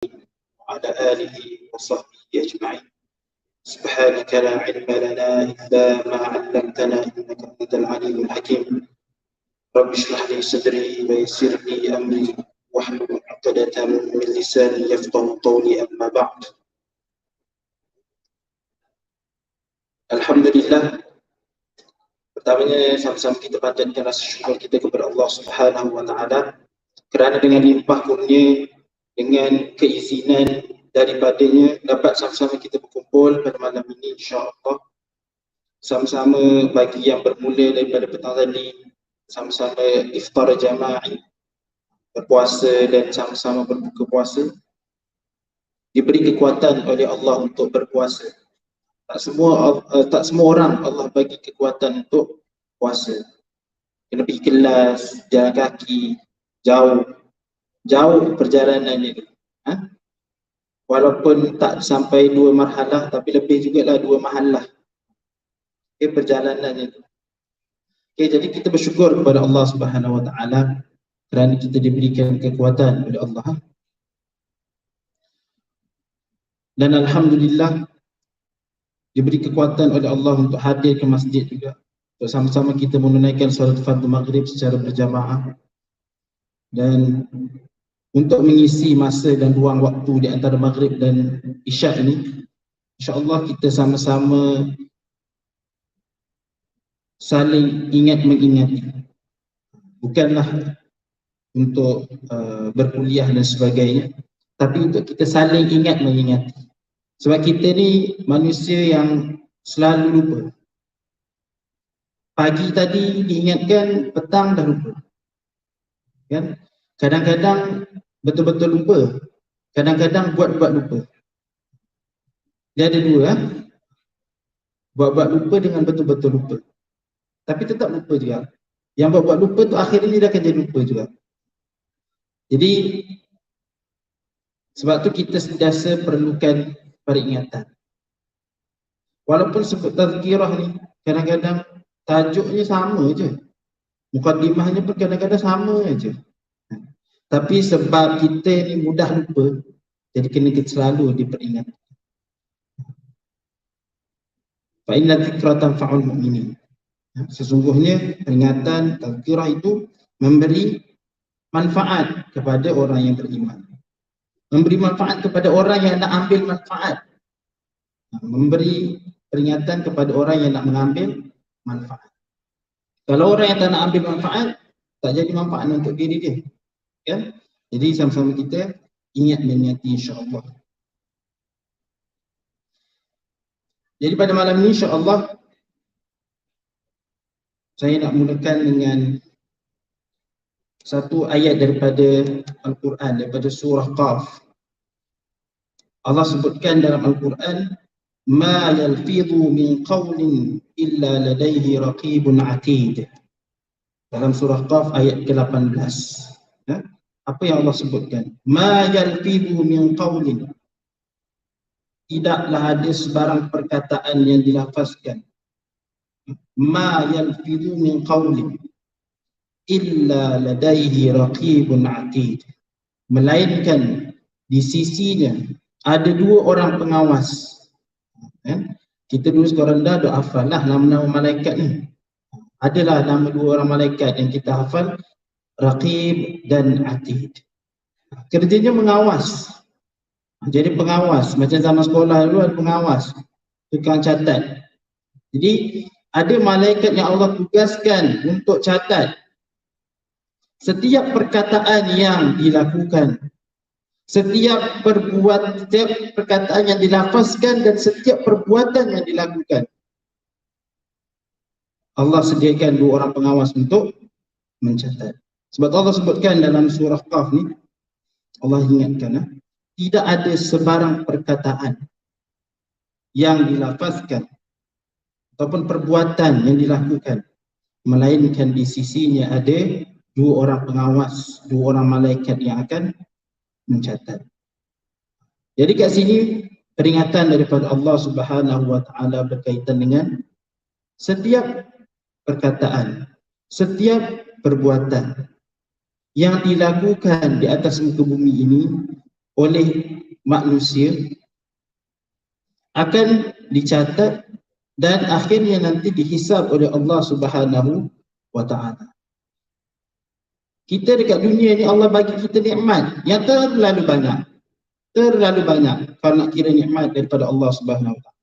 وعلى آله وصحبه أجمعين. سبحانك لا علم لنا إلا ما علمتنا إنك أنت العليم الحكيم. رب اشرح لي صدري ويسر لي أمري واحلل عقدة من لساني يفقه قولي. أما بعد. Alhamdulillah, pertamanya sama-sama kita panjatkan rasa syukur kita kepada Allah Subhanahu wa taala kerana dengan limpah kurnia, dengan keizinan daripadanya dapat sama-sama kita berkumpul pada malam ini, insya-Allah. Sama-sama bagi yang bermula daripada petang tadi, sama-sama iftar jama'i, berpuasa dan sama-sama berbuka puasa, diberi kekuatan oleh Allah untuk berpuasa. Tak semua orang Allah bagi kekuatan untuk puasa. Kena pergi kelas, jalan kaki, jauh perjalanan itu. Walaupun tak sampai 2 marhalah, tapi lebih jugalah 2 mahalah. Perjalanan itu. Jadi kita bersyukur kepada Allah Subhanahu wa taala kerana kita diberikan kekuatan oleh Allah. Dan alhamdulillah diberi kekuatan oleh Allah untuk hadir ke masjid juga, untuk sama-sama kita menunaikan solat fardu maghrib secara berjamaah dan untuk mengisi masa dan ruang waktu di antara maghrib dan isyak ini. InsyaAllah kita sama-sama saling ingat mengingati, bukanlah untuk berkuliah dan sebagainya, tapi untuk kita saling ingat mengingati. Sebab kita ni manusia yang selalu lupa. Pagi tadi diingatkan, petang dah lupa. Kan? Kadang-kadang betul-betul lupa, kadang-kadang buat-buat lupa. Dia ada dua, buat-buat lupa dengan betul-betul lupa. Tapi tetap lupa juga. Yang buat-buat lupa tu akhirnya dia akan jadi lupa juga. Jadi sebab tu kita sentiasa perlukan peringatan. Walaupun sebut tazkirah ni, kadang-kadang tajuknya sama je, mukaddimahnya pun kadang-kadang sama je. Tapi sebab kita ni mudah lupa, jadi kena kita selalu diperingatkan. Fa inna dzikra tanfa'ul mu'minin. Sesungguhnya peringatan, tazkirah itu memberi manfaat kepada orang yang beriman. Memberi manfaat kepada orang yang nak ambil manfaat. Memberi peringatan kepada orang yang nak mengambil manfaat. Kalau orang yang tak nak ambil manfaat, tak jadi manfaat untuk diri dia. Kan? Jadi sama-sama kita ingat mengingati, insya-Allah. Jadi pada malam ini insya-Allah saya nak mulakan dengan satu ayat daripada Al-Quran, daripada surah Qaf. Allah sebutkan dalam Al-Quran, ma yalfidhu min qawlin illa ladayhi raqibun atid. Dalam surah Qaf ayat ke-18. Apa yang Allah sebutkan? Ma yalfidhu min qawlin. Tidaklah ada sebarang perkataan yang dilafazkan. Ma yalfidhu min qawlin illa ladaihi raqibun atid. Melainkan di sisinya ada 2 orang pengawas. Kita dulu sekolah rendah dah hafal lah nama-nama malaikat ni. Adalah nama 2 orang malaikat yang kita hafal, Raqib dan Atid. Kerjanya mengawas. Jadi pengawas, macam zaman sekolah dulu ada pengawas, tukang catat. Jadi ada malaikat yang Allah tugaskan untuk catat setiap perkataan yang dilakukan, setiap perkataan yang dilafazkan dan setiap perbuatan yang dilakukan. Allah sediakan 2 orang pengawas untuk mencatat. Sebab Allah sebutkan dalam surah Qaf ni, Allah ingatkan, tidak ada sebarang perkataan yang dilafazkan ataupun perbuatan yang dilakukan, melainkan di sisinya ada 2 orang pengawas, 2 orang malaikat yang akan mencatat. Jadi kat sini peringatan daripada Allah Subhanahu wa taala berkaitan dengan setiap perkataan, setiap perbuatan yang dilakukan di atas muka bumi ini oleh manusia akan dicatat dan akhirnya nanti dihisab oleh Allah Subhanahu wa Ta'ala. Kita dekat dunia ni Allah bagi kita nikmat yang terlalu banyak. Terlalu banyak kalau nak kira nikmat daripada Allah Subhanahu wa Ta'ala.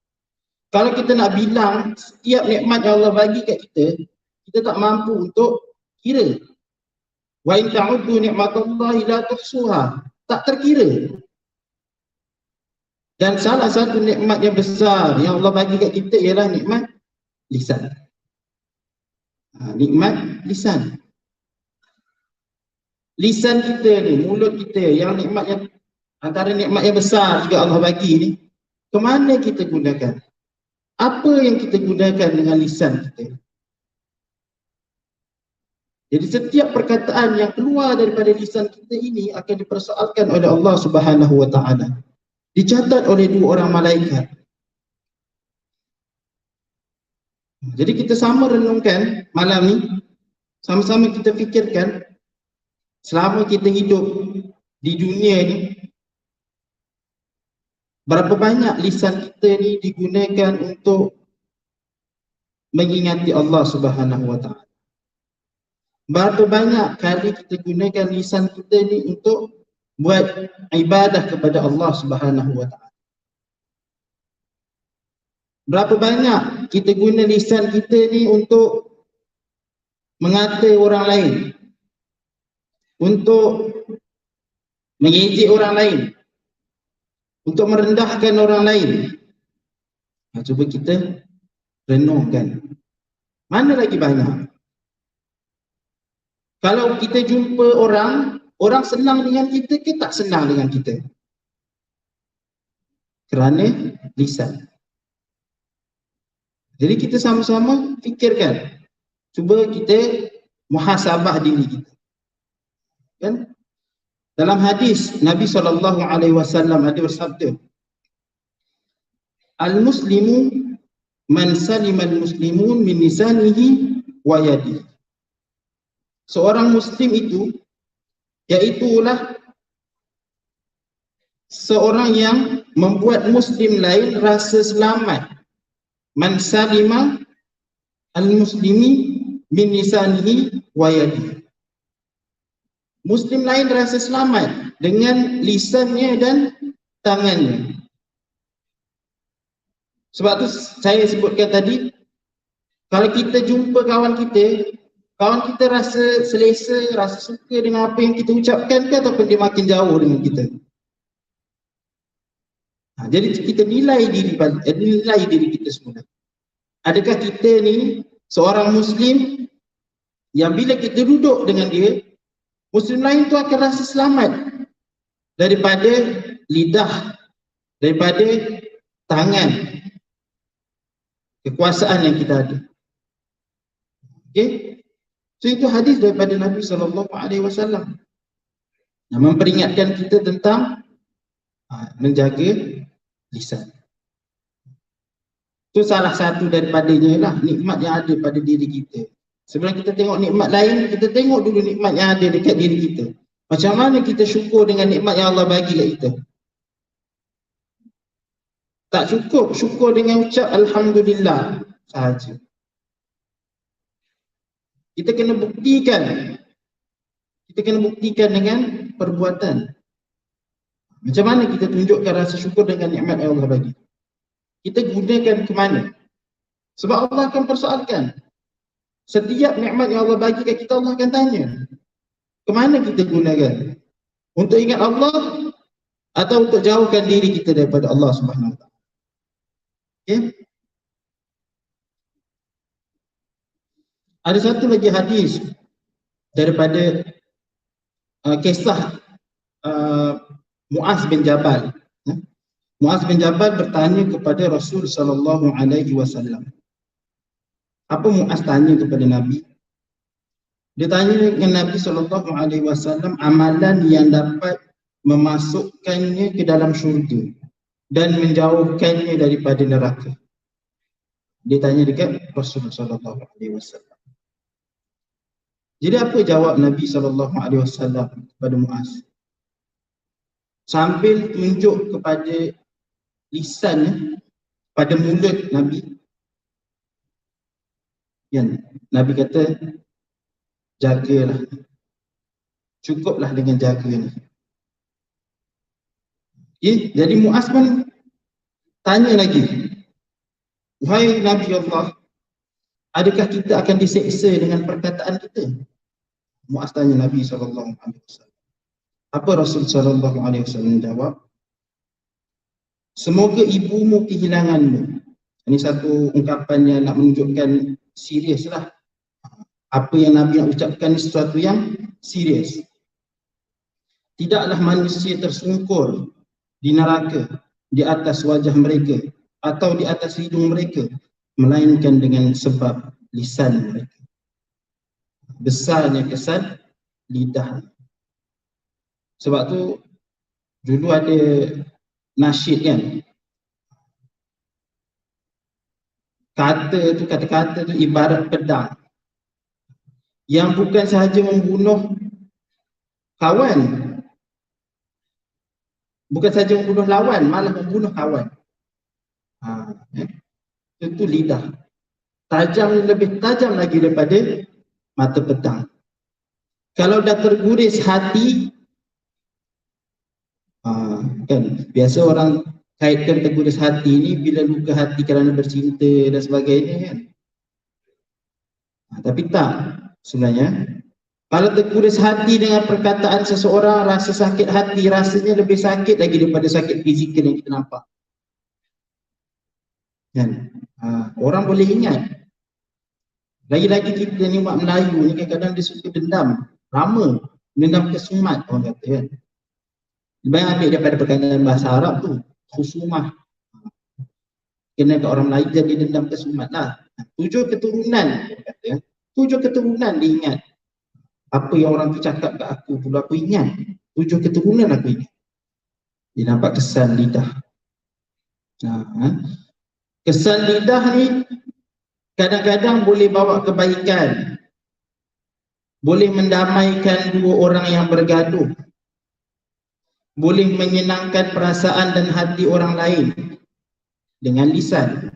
Kalau kita nak bilang setiap nikmat yang Allah bagi kat kita, kita tak mampu untuk kira. Wa in ta'uddu ni'matallahi la tuhsuha. Tak terkira. Dan salah satu nikmat yang besar yang Allah bagi kat kita ialah nikmat lisan. Nikmat lisan. Lisan kita ni, mulut kita yang nikmat yang antara nikmat yang besar juga Allah bagi ni, ke mana kita gunakan? Apa yang kita gunakan dengan lisan kita? Jadi setiap perkataan yang keluar daripada lisan kita ini akan dipersoalkan oleh Allah Subhanahu wa Ta'ala. Dicatat oleh 2 orang malaikat. Jadi kita sama renungkan malam ni, sama-sama kita fikirkan selama kita hidup di dunia ni, berapa banyak lisan kita ni digunakan untuk mengingati Allah Subhanahu wa Ta'ala. Berapa banyak kali kita gunakan lisan kita ni untuk buat ibadah kepada Allah Subhanahu wa Ta'ala. Berapa banyak kita guna lisan kita ni untuk mengata orang lain, untuk mengejek orang lain, untuk merendahkan orang lain. Cuba kita renungkan. Mana lagi banyak? Kalau kita jumpa orang, orang senang dengan kita ke tak senang dengan kita? Kerana lisan. Jadi kita sama-sama fikirkan. Cuba kita muhasabah diri kita. Kan? Dalam hadis Nabi SAW ada bersabda, Al-Muslimu man salima al-muslimun min lisanihi wa yadihi. Seorang Muslim itu, iaitulah seorang yang membuat Muslim lain rasa selamat. Man salima al-muslimi min lisanihi wa yadihi. Muslim lain rasa selamat dengan lisannya dan tangannya. Sebab tu saya sebutkan tadi, kalau kita jumpa kawan kita rasa selesa, rasa suka dengan apa yang kita ucapkan ke, ataupun dia makin jauh dengan kita. Jadi kita nilai diri kita semula. Adakah kita ni seorang Muslim yang bila kita duduk dengan dia, Muslim lain tu akan rasa selamat daripada lidah, daripada tangan, kekuasaan yang kita ada. Okey? So itu hadis daripada Nabi SAW yang memperingatkan kita tentang menjaga lisan. Itu salah satu daripadanya lah nikmat yang ada pada diri kita. Sebelum kita tengok nikmat lain, kita tengok dulu nikmat yang ada dekat diri kita. Macam mana kita syukur dengan nikmat yang Allah bagi kat kita. Tak cukup syukur dengan ucap Alhamdulillah sahaja. Kita kena buktikan. Kita kena buktikan dengan perbuatan. Macam mana kita tunjukkan rasa syukur dengan nikmat yang Allah bagi? Kita gunakan ke mana? Sebab Allah akan persoalkan. Setiap nikmat yang Allah bagi kat kita, Allah akan tanya. Ke mana kita gunakan? Untuk ingat Allah atau untuk jauhkan diri kita daripada Allah Subhanahu Wa Taala? Okay? Ada satu lagi hadis daripada kisah Muaz bin Jabal. Muaz bin Jabal bertanya kepada Rasul sallallahu alaihi wasallam. Apa Muaz tanya kepada Nabi? Dia tanya dengan Nabi sallallahu alaihi wasallam amalan yang dapat memasukkannya ke dalam syurga dan menjauhkannya daripada neraka. Dia tanya dekat Rasul sallallahu alaihi wasallam. Jadi apa jawab Nabi SAW kepada Muaz? sambil tunjuk kepada lisannya, pada mulut Nabi. Nabi kata, jagalah, cukuplah dengan jaga ni. Jadi Muaz pun tanya lagi, wahai Nabi Allah, adakah kita akan diseksa dengan perkataan kita? Muaz tanya Nabi SAW. Apa Rasul SAW jawab? Semoga ibumu kehilanganmu. Ini satu ungkapan yang nak menunjukkan serius lah. Apa yang Nabi nak ucapkan ni sesuatu yang serius. Tidaklah manusia tersungkur di neraka di atas wajah mereka atau di atas hidung mereka, melainkan dengan sebab lisan mereka. Besarnya kesan lidah. Sebab tu dulu ada nasyid kan, kata-kata tu ibarat pedang yang bukan sahaja membunuh kawan, bukan sahaja membunuh lawan, malah membunuh kawan. Itu lidah. Tajam, lebih tajam lagi daripada mata pedang. Kalau dah terguris hati, kan biasa orang kaitkan terguris hati ni bila luka hati kerana bercinta dan sebagainya kan. Tapi tak, sebenarnya kalau terguris hati dengan perkataan seseorang, rasa sakit hati rasanya lebih sakit lagi daripada sakit fizikal yang kita nampak kan. Orang boleh ingat. Lagi-lagi kita ni umat Melayu ni kadang-kadang dia suka dendam, lama, dendam kesumat orang kata kan. Banyak ambil daripada perkataan bahasa Arab tu, khusumah. Kena kat orang Melayu jadi dendam kesumat lah. 7 keturunan, kata, 7 keturunan diingat. Apa yang orang tu cakap kat aku pula aku ingat. 7 keturunan aku ingat. Dia nampak kesan lidah. Kesan lidah ni kadang-kadang boleh bawa kebaikan. Boleh mendamaikan dua orang yang bergaduh. Boleh menyenangkan perasaan dan hati orang lain dengan lisan.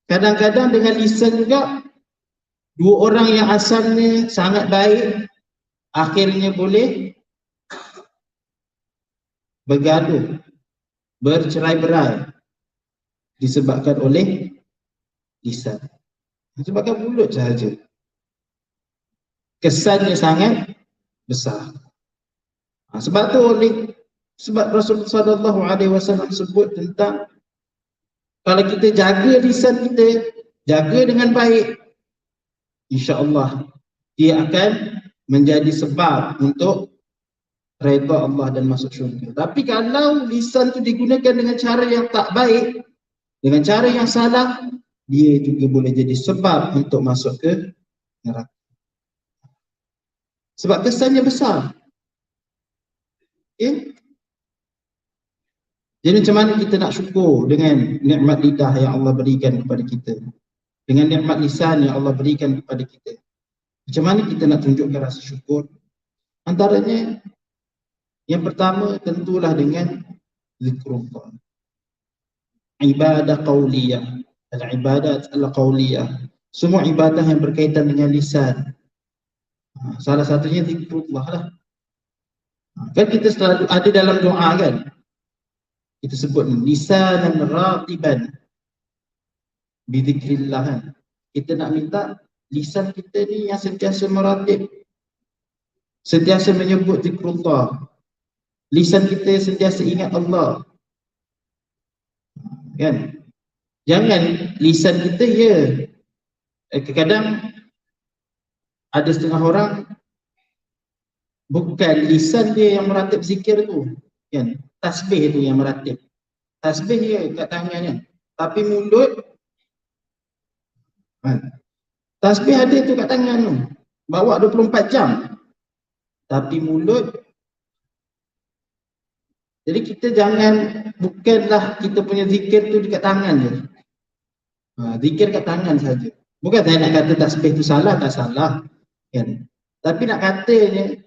Kadang-kadang dengan lisan juga dua orang yang asalnya sangat baik akhirnya boleh bergaduh, bercerai-berai disebabkan oleh lisan. Disebabkan mulut sahaja. Kesannya sangat besar. Sebab tu sebab Rasulullah SAW sebut tentang kalau kita jaga lisan kita, jaga dengan baik, insya-Allah dia akan menjadi sebab untuk redha Allah dan masuk syurga. Tapi kalau lisan tu digunakan dengan cara yang tak baik, dengan cara yang salah, dia juga boleh jadi sebab untuk masuk ke neraka. Sebab kesannya besar. Okay? Jadi macam mana kita nak syukur dengan nikmat lidah yang Allah berikan kepada kita, dengan nikmat lisan yang Allah berikan kepada kita? Macam mana kita nak tunjukkan rasa syukur? Antaranya, yang pertama tentulah dengan zikrullah. Ibadah qauliyah. Al-ibadat al-qauliyah. Semua ibadah yang berkaitan dengan lisan. Salah satunya zikrullah lah. Kan kita selalu ada dalam doa kan, kita sebut lisanan ratiban bizikrillah kan. Kita nak minta lisan kita ni yang sentiasa meratib, sentiasa menyebut zikrullah. Lisan kita sentiasa ingat Allah. Kan? Jangan lisan kita kadang ada setengah orang bukan lisan dia yang meratib zikir tu, kan? Tasbih tu yang meratib. Tasbih dia kat tangannya, tapi mulut tasbih ada tu kat tangan tu, bawa 24 jam, tapi mulut. Jadi kita jangan, bukanlah kita punya zikir tu dekat tangan je. Zikir kat tangan saja. Bukan saya nak kata tasbih tu salah, tak salah, kan? Tapi nak katanya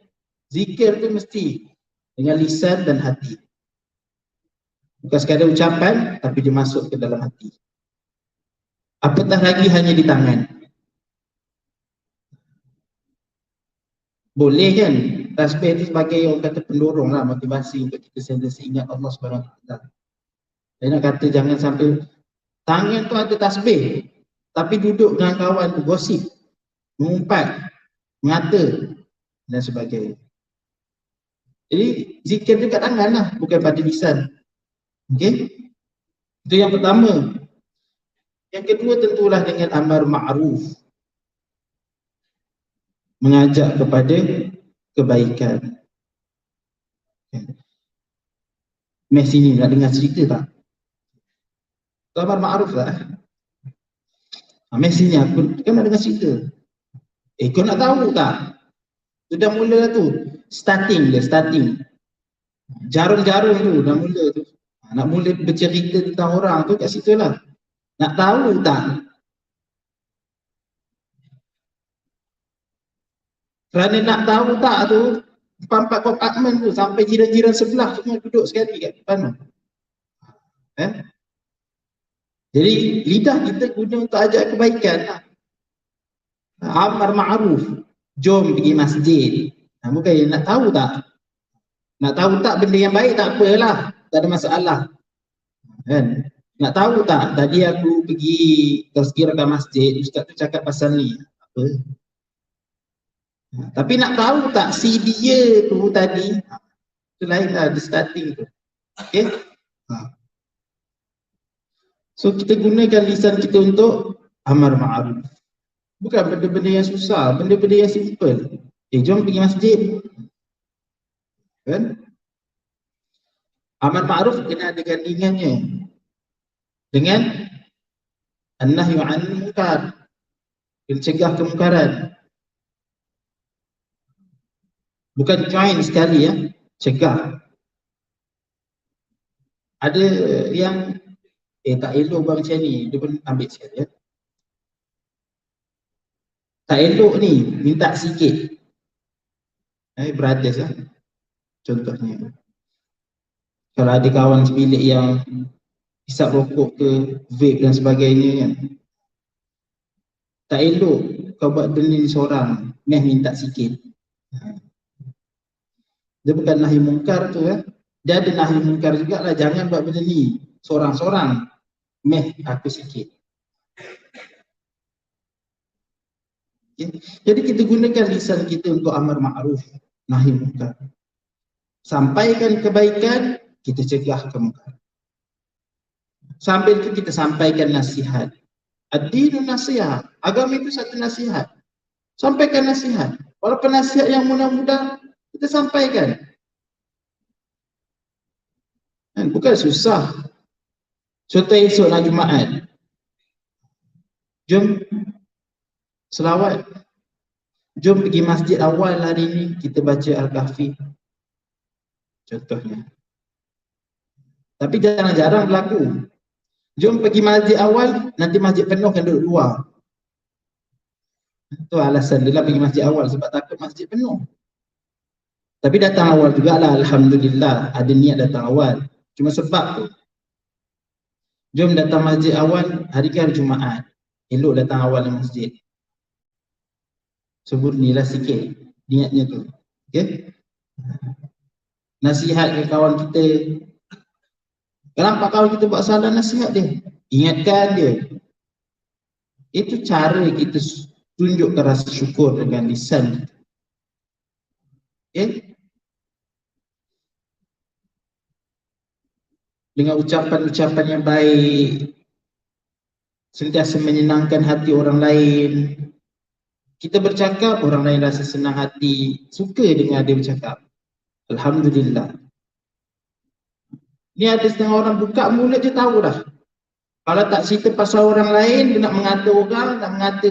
zikir tu mesti dengan lisan dan hati. Bukan sekadar ucapan, tapi dia masuk ke dalam hati. Apatah lagi hanya di tangan. Boleh kan? Tasbih itu sebagai orang kata pendorong lah, motivasi untuk kita sentiasa ingat Allah Subhanahu Wa Taala. Dia nak kata jangan sampai tangan tu ada tasbih, tapi duduk dengan kawan tu gosip, mengumpat, mengata dan sebagainya. Jadi zikir dekat tangan lah, bukan pada lisan. Okey? Itu yang pertama. Yang kedua tentulah dengan amar ma'ruf, mengajak kepada kebaikan. Meh sini nak dengar cerita tak? Amar ma'ruf lah. Meh sini aku kan nak dengar cerita. Kau nak tahu tak? Sudah mula lah tu. Starting. Jarum-jarum tu dah mula tu. Nak mula bercerita tentang orang tu kat situ lah. Nak tahu tak? Kerana nak tahu tak tu, 4 kompartmen tu sampai jiran-jiran sebelah semua duduk sekali kat depan tu. Jadi lidah kita guna untuk ajak kebaikan lah. Amar ma'ruf, jom pergi masjid. Bukan nak tahu tak? Nak tahu tak benda yang baik tak apalah, tak ada masalah. Kan? Nak tahu tak, tadi aku pergi tazkirah ke masjid, ustaz tu cakap pasal ni. Apa? Tapi nak tahu tak si dia tu tadi, itu lain lah, the starting tu. Okay? So kita gunakan lisan kita untuk amar ma'ruf. Bukan benda-benda yang susah, benda-benda yang simple. Jom pergi masjid. Kan? Amar ma'ruf kena ada gandingannya dengan an-nahyu 'anil munkar, mencegah kemungkaran. Bukan join sekali ya, cegah. Ada yang tak elok buat macam ni, dia pun ambil sekali ya. Tak elok ni, minta sikit. Brothers lah. Contohnya. Kalau ada kawan sebilik yang hisap rokok ke, vape dan sebagainya kan. Tak elok kau buat benda ni seorang, minta sikit. Dia bukan nahi mungkar tu ya. Dia ada nahi mungkar jugalah, jangan buat benda ni seorang-seorang. Aku sikit. Jadi kita gunakan lisan kita untuk amar ma'ruf, nahi mungkar. Sampaikan kebaikan, kita cegah kemungkaran. Sambil itu kita sampaikan nasihat. Ad-dinu nasihat. Agama itu satu nasihat. Sampaikan nasihat. Walaupun nasihat yang mudah-mudah, kita sampaikan. Bukan susah. Contoh esok nak Jumaat. Jom selawat. Jom pergi masjid awal hari ni, kita baca Al-Kahfi. Contohnya. Tapi jarang-jarang berlaku. Jom pergi masjid awal, nanti masjid penuh kan duduk luar. Itu alasan dia lah pergi masjid awal, sebab takut masjid penuh. Tapi datang awal jugalah, alhamdulillah, ada niat datang awal. Cuma sebab tu. Jom datang masjid awal, hari ke hari Jumaat. Elok datang awal di masjid. Sebut nilah sikit niatnya tu. Okay? Nasihat ke kawan kita. Kalau nampak kawan kita buat salah, nasihat dia. Ingatkan dia. Itu cara kita tunjukkan rasa syukur dengan lisan. Okay? Dengan ucapan-ucapan yang baik, sentiasa menyenangkan hati orang lain. Kita bercakap, orang lain rasa senang hati, suka dengar dia bercakap. Alhamdulillah. Ni ada setengah orang buka mulut je tahu dah. Kalau tak cerita pasal orang lain, dia nak mengata orang, nak mengata.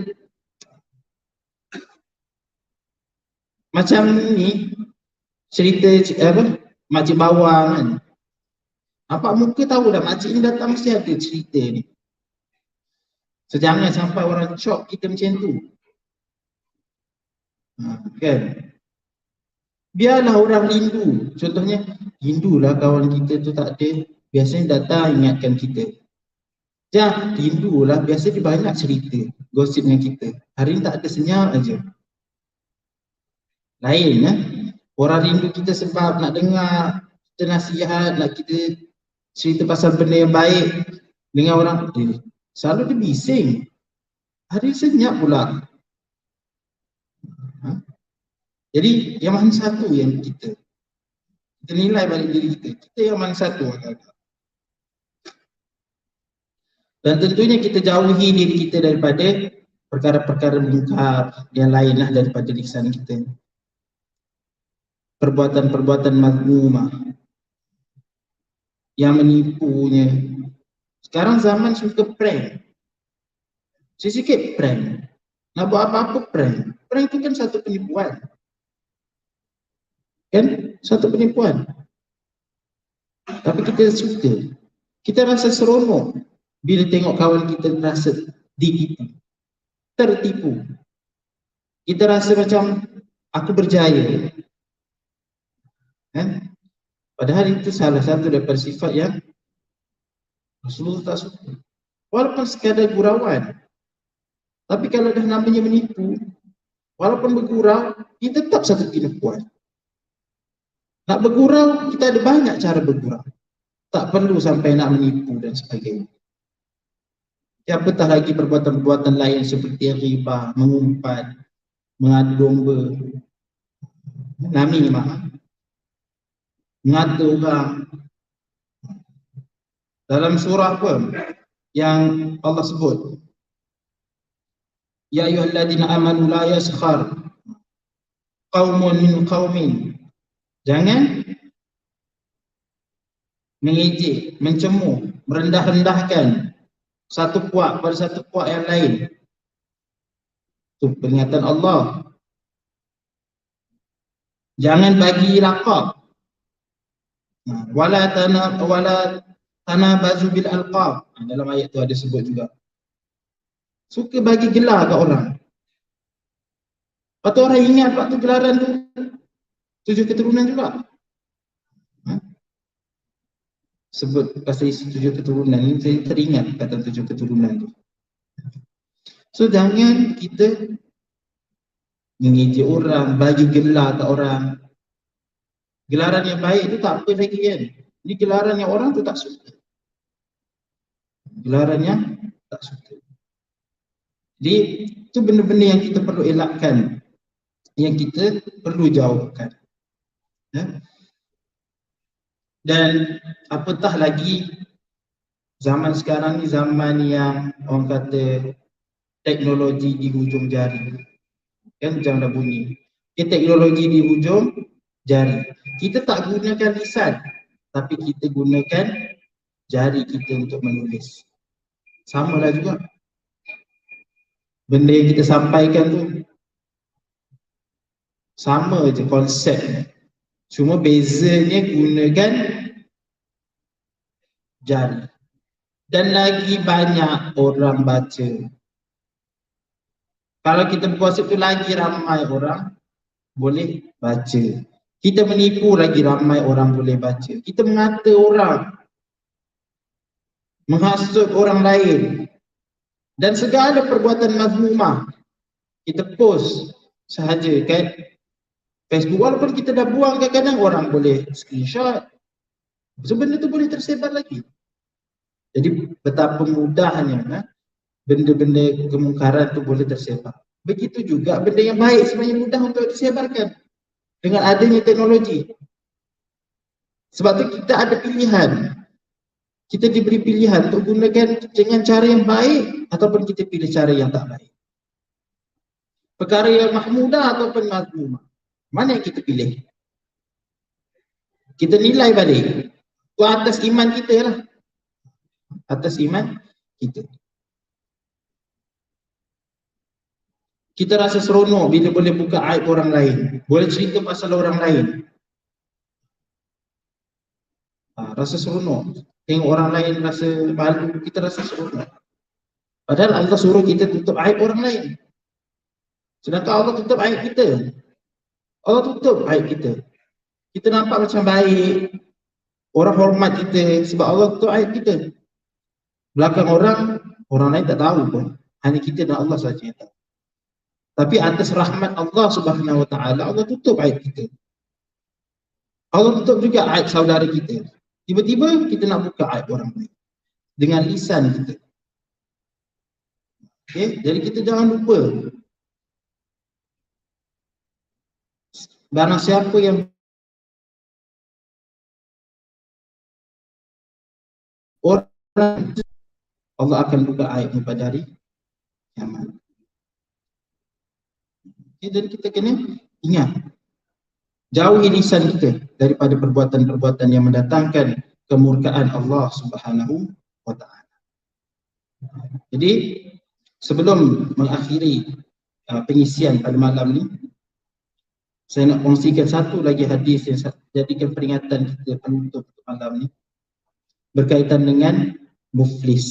Macam ni, cerita apa? Makcik bawang kan. Nampak muka tahu dah, makcik ni datang mesti ada cerita ni. So jangan sampai orang shock kita macam tu. Kan? Biarlah orang rindu. Contohnya, rindulah kawan kita tu tak ada. biasanya datang ingatkan kita. Jah, rindulah, biasa dia banyak cerita, gosip dengan kita. Hari ni tak ada senyap aja. Lain ya. Orang rindu kita sebab nak dengar kita nasihat, nak kita cerita pasal benda yang baik dengan orang. Selalu dia bising. Hari senyap pula. Ha? Jadi yang mana satu yang kita nilai balik diri kita. Kita yang mana satu agak-agak. Dan tentunya kita jauhi diri kita daripada perkara-perkara mungkar yang lainlah daripada lisan kita. Perbuatan-perbuatan mazmumah yang menipunya. Sekarang zaman suka prank. Sikit prank. Nak buat apa-apa prank. Prank itu kan satu penipuan. Kan? Satu penipuan. Tapi kita suka. Kita rasa seronok bila tengok kawan kita rasa ditipu. Tertipu. Kita rasa macam aku berjaya. Kan? Padahal itu salah satu daripada sifat yang Rasulullah tak suka. Walaupun sekadar gurauan. Tapi kalau dah namanya menipu, walaupun bergurau, dia tetap satu penipuan. Nak bergurau, kita ada banyak cara bergurau. Tak perlu sampai nak menipu dan sebagainya. Apatah lagi perbuatan-perbuatan lain seperti riba, mengumpat, mengadu domba, namimah, mengata orang. Dalam surah apa yang Allah sebut? Ya ayyuhalladzina amanu la yaskhar qaumun min qaumin. Jangan mengejek, mencemooh, merendah-rendahkan satu puak pada satu puak yang lain. Itu peringatan Allah. Jangan bagi lakab. Wala tanabazu bil alqab. Dalam ayat tu ada sebut juga. Suka bagi gelar kat orang. Lepas tu orang ingat waktu gelaran tu 7 keturunan juga. Sebut pasal isi 7 keturunan ni, saya teringat kata 7 keturunan tu. So jangan kita mengejek orang, bagi gelar kat orang. Gelaran yang baik tu tak apa lagi kan. Ini gelaran yang orang tu tak suka. Gelaran yang tak suka. Jadi itu benda-benda yang kita perlu elakkan, yang kita perlu jauhkan. Ya? Dan apatah lagi zaman sekarang ni zaman yang orang kata teknologi di hujung jari. Kan macam dah bunyi. Teknologi di hujung jari. Kita tak gunakan lisan, tapi kita gunakan jari kita untuk menulis. Sama lah juga. Benda yang kita sampaikan tu sama je konsep. Cuma bezanya gunakan jari. Dan lagi banyak orang baca. Kalau kita bergosip tu lagi ramai orang boleh baca. Kita menipu lagi ramai orang boleh baca. Kita mengata orang, menghasut orang lain. Dan segala perbuatan mazmumah kita post sahaja kan Facebook, walaupun kita dah buang kadang-kadang orang boleh screenshot. So benda tu boleh tersebar lagi. Jadi betapa mudahnya benda-benda kemungkaran tu boleh tersebar. Begitu juga benda yang baik sebenarnya mudah untuk disebarkan dengan adanya teknologi. Sebab tu kita ada pilihan. Kita diberi pilihan untuk gunakan dengan cara yang baik ataupun kita pilih cara yang tak baik. Perkara yang mahmudah ataupun mazmumah. Mana yang kita pilih? Kita nilai balik. Itu atas iman kita lah. Atas iman kita. Kita rasa seronok bila boleh buka aib orang lain. Boleh cerita pasal orang lain. Rasa seronok. Tengok orang lain rasa malu, kita rasa seronok. Padahal Allah suruh kita tutup aib orang lain. Sedangkan Allah tutup aib kita. Allah tutup aib kita. Kita nampak macam baik. Orang hormat kita sebab Allah tutup aib kita. Belakang orang lain tak tahu pun. Hanya kita dan Allah saja yang tahu. Tapi atas rahmat Allah Subhanahu Wa Taala, Allah tutup aib kita. Allah tutup juga aib saudara kita. Tiba-tiba kita nak buka aib orang lain dengan lisan kita. Okay? Jadi kita jangan lupa, barang siapa yang orang, Allah akan buka aibnya pada hari kiamat. Okay? Jadi kita kena ingat, jauhi lisan kita daripada perbuatan-perbuatan yang mendatangkan kemurkaan Allah Subhanahu Wa Taala. Jadi sebelum mengakhiri pengisian pada malam ni, saya nak kongsikan satu lagi hadis yang jadikan peringatan kita penutup malam ni, berkaitan dengan muflis.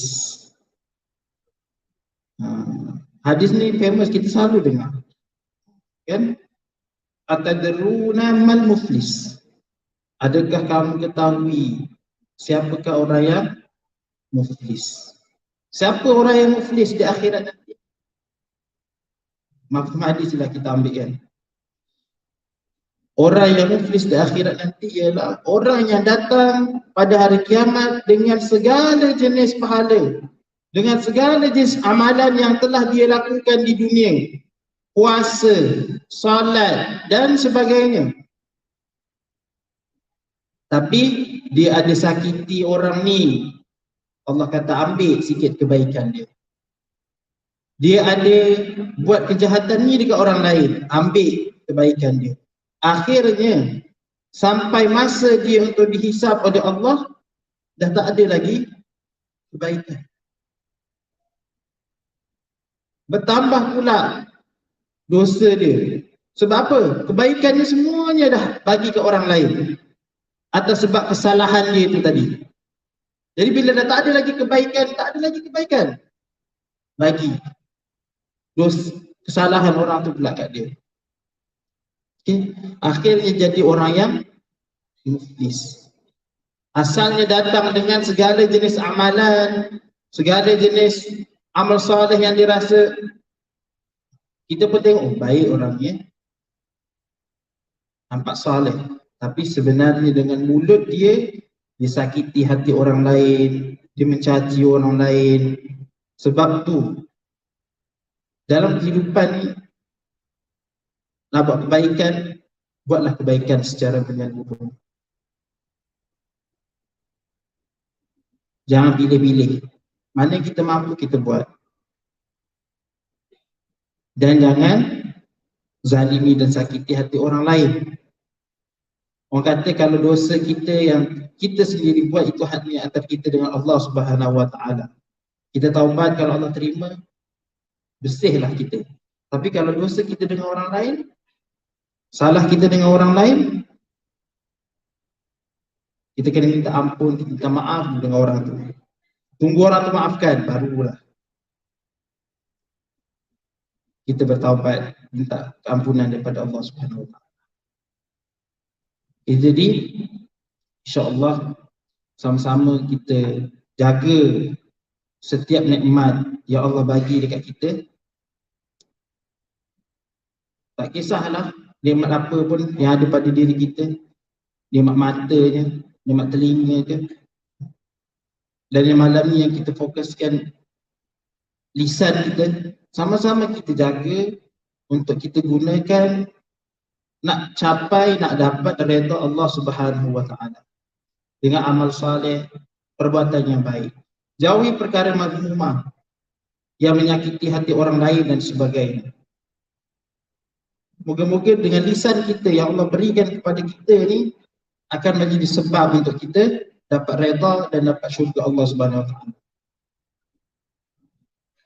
Hadis ni famous, kita selalu dengar. Kan? Atadruna mal muflis? Adakah kamu ketahui siapakah orang yang muflis? Siapa orang yang muflis di akhirat nanti? Mafhum hadis lah kita ambil kan. Orang yang muflis di akhirat nanti ialah orang yang datang pada hari kiamat dengan segala jenis pahala, dengan segala jenis amalan yang telah dia lakukan di dunia, puasa, salat dan sebagainya. Tapi dia ada sakiti orang ni, Allah kata ambil sikit kebaikan dia. Dia ada buat kejahatan ni dekat orang lain, ambil kebaikan dia. Akhirnya sampai masa dia untuk dihisap oleh Allah, dah tak ada lagi kebaikan. Bertambah pula dosa dia. Sebab apa? Kebaikannya semuanya dah bagi ke orang lain atas sebab kesalahan dia itu tadi. Jadi bila dah tak ada lagi kebaikan, tak ada lagi kebaikan bagi dosa kesalahan orang tu pula kat dia. Okay. Akhirnya jadi orang yang muflis. Asalnya datang dengan segala jenis amalan, segala jenis amal soleh yang dirasa, kita pun tengok, oh, baik orangnya, nampak soleh. Tapi sebenarnya dengan mulut dia, dia sakiti hati orang lain, dia mencaci orang lain. Sebab tu dalam kehidupan ni, nak buat kebaikan, buatlah kebaikan secara menyeluruh. Jangan pilih-pilih. Mana kita mampu kita buat. Dan jangan zalimi dan sakiti hati orang lain. Orang kata kalau dosa kita yang kita sendiri buat, itu hanya antara kita dengan Allah Subhanahu Wa Taala. Kita taubat, kalau Allah terima, bersihlah kita. Tapi kalau dosa kita dengan orang lain, salah kita dengan orang lain, kita kena minta ampun, kita minta maaf dengan orang tu. Tunggu orang tu maafkan, barulah kita bertaubat, minta keampunan daripada Allah Subhanahu Wa Taala. Jadi insya-Allah sama-sama kita jaga setiap nikmat yang Allah bagi dekat kita. Tak kisahlah nikmat apa pun yang ada pada diri kita, nikmat matanya, nikmat telinga ke. Dan yang malam ni yang kita fokuskan lisan kita, sama-sama kita jaga untuk kita gunakan nak capai, nak dapat redha Allah Subhanahu Wa Taala dengan amal saleh, perbuatan yang baik. Jauhi perkara mazmumah yang menyakiti hati orang lain dan sebagainya. Moga-moga dengan lisan kita yang Allah berikan kepada kita ni akan menjadi sebab untuk kita dapat redha dan dapat syurga Allah Subhanahu Wa Taala.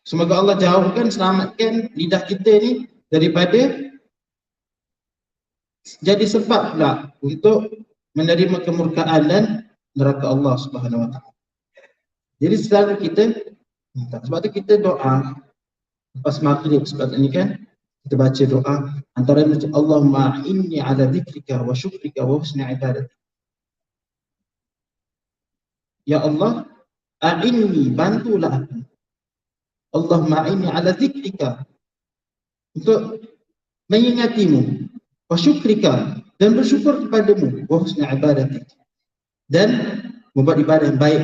Semoga Allah jauhkan, selamatkan lidah kita ni daripada jadi sebab pula untuk menerima kemurkaan dan neraka Allah Subhanahu Wa Taala. Jadi selalu kita minta. Sebab tu kita doa lepas maghrib sebab ni kan, kita baca doa antara macam Allahumma inni ala dzikrika wa syukrika wa husni ibadatik. Ya Allah, a'inni, bantulah aku. Allahumma a'inni ala zikrika, untuk mengingatimu, wa syukrika, dan bersyukur kepadamu, wa husna ibadatik, dan membuat ibadah yang baik.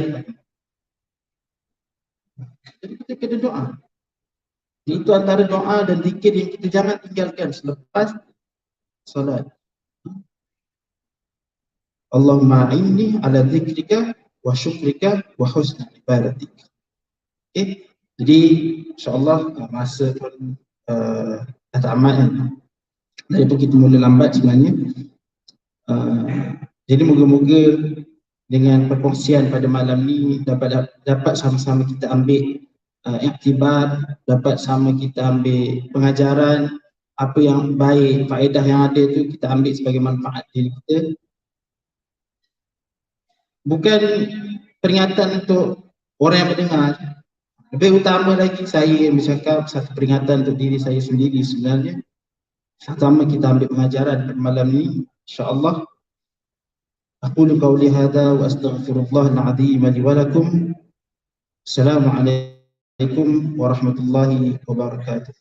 Jadi kita kena doa. Itu antara doa dan zikir yang kita jangan tinggalkan selepas salat. Allahumma inni ala zikrika wa syukrika wa husna ibadatik. Okay. Jadi insyaAllah masa pun dah tamat kan. Daripada kita mula lambat sebenarnya. Jadi moga-moga dengan perkongsian pada malam ni dapat sama-sama kita ambil iktibar, dapat sama kita ambil pengajaran, apa yang baik, faedah yang ada tu kita ambil sebagai manfaat diri kita. Bukan peringatan untuk orang yang mendengar. Lebih utama lagi saya bercakap satu peringatan untuk diri saya sendiri sebenarnya. Sama kita ambil pengajaran pada malam ni, insya-Allah. Aqulu qawli hadha wa astaghfirullahal azim li wa lakum. Assalamualaikum warahmatullahi wabarakatuh.